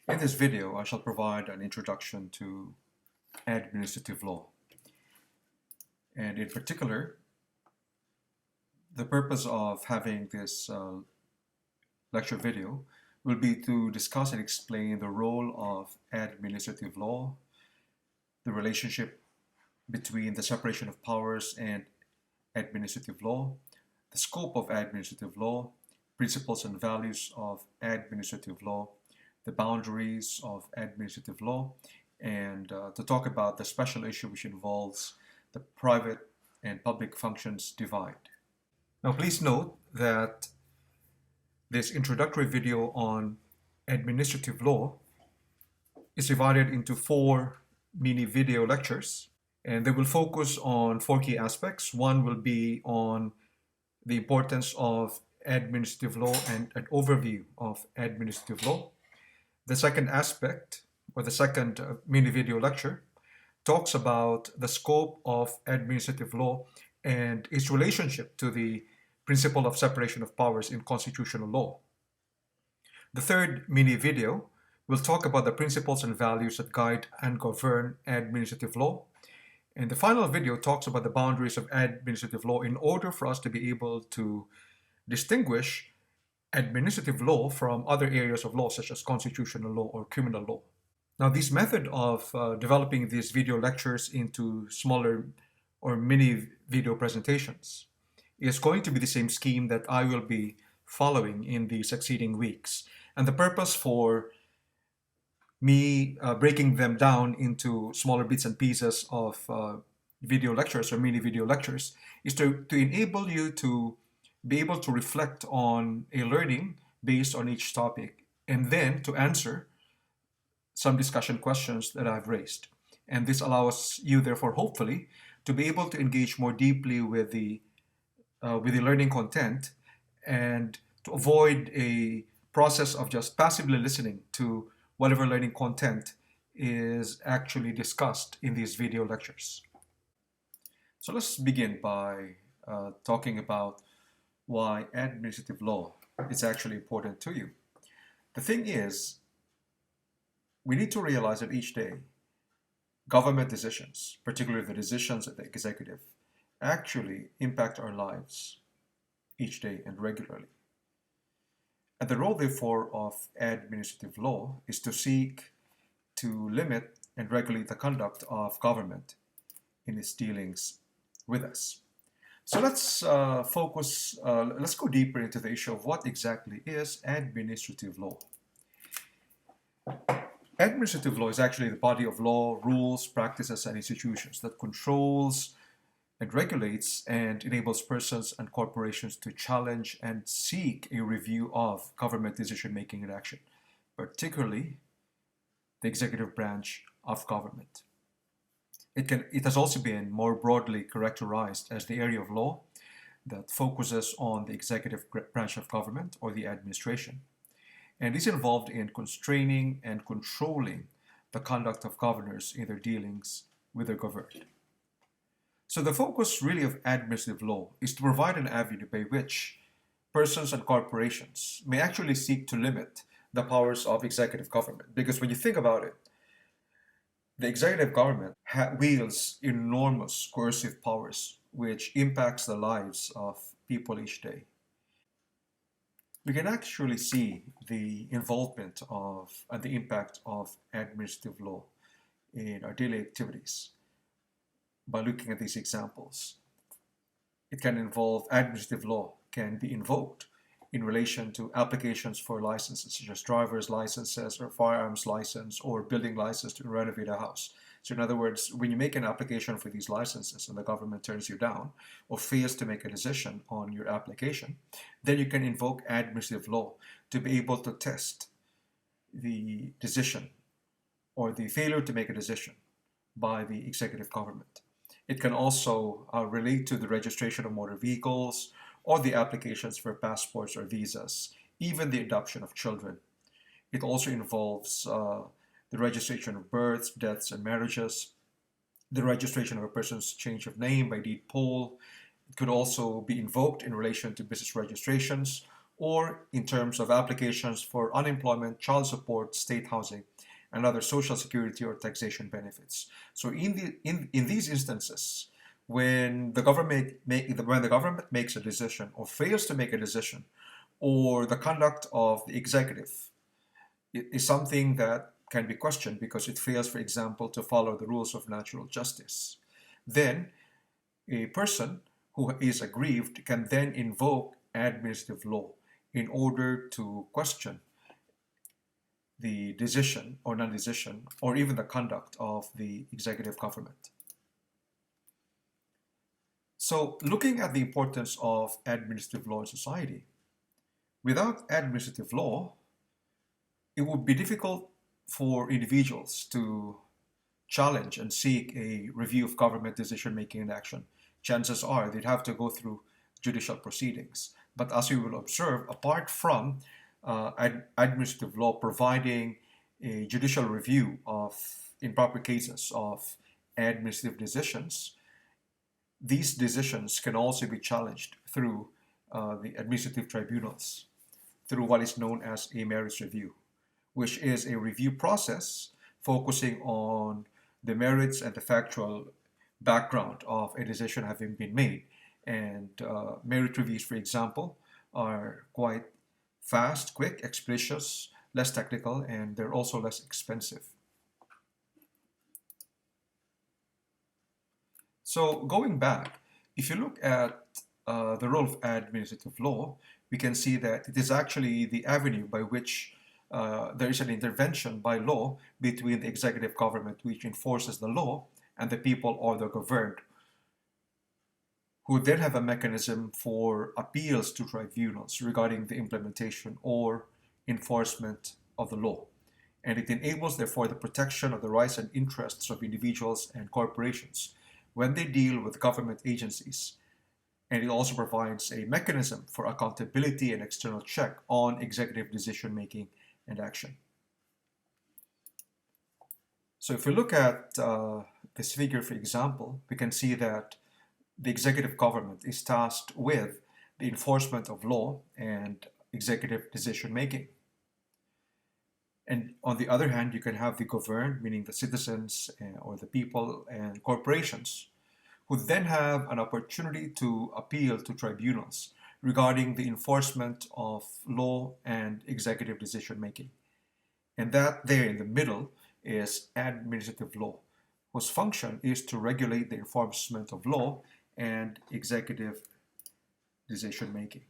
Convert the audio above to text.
In this video, I shall provide an introduction to administrative law. And in particular, the purpose of having this lecture video will be to discuss and explain the role of administrative law, the relationship between the separation of powers and administrative law, the scope of administrative law, principles and values of administrative law, the boundaries of administrative law, and to talk about the special issue which involves the private and public functions divide. Now, please note that this introductory video on administrative law is divided into 4 mini video lectures, and they will focus on 4 key aspects. One will be on the importance of administrative law and an overview of administrative law. The second aspect, or the second mini video lecture, talks about the scope of administrative law and its relationship to the principle of separation of powers in constitutional law. The third mini video will talk about the principles and values that guide and govern administrative law. And the final video talks about the boundaries of administrative law in order for us to be able to distinguish administrative law from other areas of law such as constitutional law or criminal law. Now, this method of developing these video lectures into smaller or mini video presentations is going to be the same scheme that I will be following in the succeeding weeks. And the purpose for me breaking them down into smaller bits and pieces of video lectures or mini video lectures is to enable you to be able to reflect on a learning based on each topic and then to answer some discussion questions that I've raised. And this allows you, therefore, hopefully, to be able to engage more deeply with the learning content and to avoid a process of just passively listening to whatever learning content is actually discussed in these video lectures. So let's begin by talking about why administrative law is actually important to you. The thing is, we need to realize that each day, government decisions, particularly the decisions of the executive, actually impact our lives each day and regularly. And the role, therefore, of administrative law is to seek to limit and regulate the conduct of government in its dealings with us. So let's let's go deeper into the issue of what exactly is administrative law. Administrative law is actually the body of law, rules, practices, and institutions that controls and regulates and enables persons and corporations to challenge and seek a review of government decision-making and action, particularly the executive branch of government. It has also been more broadly characterized as the area of law that focuses on the executive branch of government or the administration, and is involved in constraining and controlling the conduct of governors in their dealings with their governed. So the focus really of administrative law is to provide an avenue by which persons and corporations may actually seek to limit the powers of executive government. Because when you think about it, the executive government wields enormous coercive powers which impacts the lives of people each day. We can actually see the involvement of and the impact of administrative law in our daily activities by looking at these examples. It can involve administrative law can be invoked in relation to applications for licenses, such as driver's licenses or firearms license or building license to renovate a house. So in other words, when you make an application for these licenses and the government turns you down or fails to make a decision on your application, then you can invoke administrative law to be able to test the decision or the failure to make a decision by the executive government. It can also relate to the registration of motor vehicles or the applications for passports or visas, even the adoption of children. It also involves the registration of births, deaths, and marriages, the registration of a person's change of name by deed poll. It could also be invoked in relation to business registrations or in terms of applications for unemployment, child support, state housing, and other social security or taxation benefits. So in these instances, when the government makes a decision or fails to make a decision, or the conduct of the executive is something that can be questioned because it fails, for example, to follow the rules of natural justice, then a person who is aggrieved can then invoke administrative law in order to question the decision or non-decision or even the conduct of the executive government. So looking at the importance of administrative law in society, without administrative law, it would be difficult for individuals to challenge and seek a review of government decision-making and action. Chances are they'd have to go through judicial proceedings. But as we will observe, apart from administrative law providing a judicial review of, in proper cases, of administrative decisions, these decisions can also be challenged through the administrative tribunals, through what is known as a merits review, which is a review process focusing on the merits and the factual background of a decision having been made. And merit reviews, for example, are quite fast, quick, expeditious, less technical, and they're also less expensive. So going back, if you look at the role of administrative law, we can see that it is actually the avenue by which there is an intervention by law between the executive government, which enforces the law, and the people or the governed, who then have a mechanism for appeals to tribunals regarding the implementation or enforcement of the law. And it enables, therefore, the protection of the rights and interests of individuals and corporations when they deal with government agencies. And it also provides a mechanism for accountability and external check on executive decision-making and action. So if we look at this figure, for example, we can see that the executive government is tasked with the enforcement of law and executive decision-making. And on the other hand, you can have the governed, meaning the citizens or the people and corporations, who then have an opportunity to appeal to tribunals regarding the enforcement of law and executive decision-making. And that there in the middle is administrative law, whose function is to regulate the enforcement of law and executive decision-making.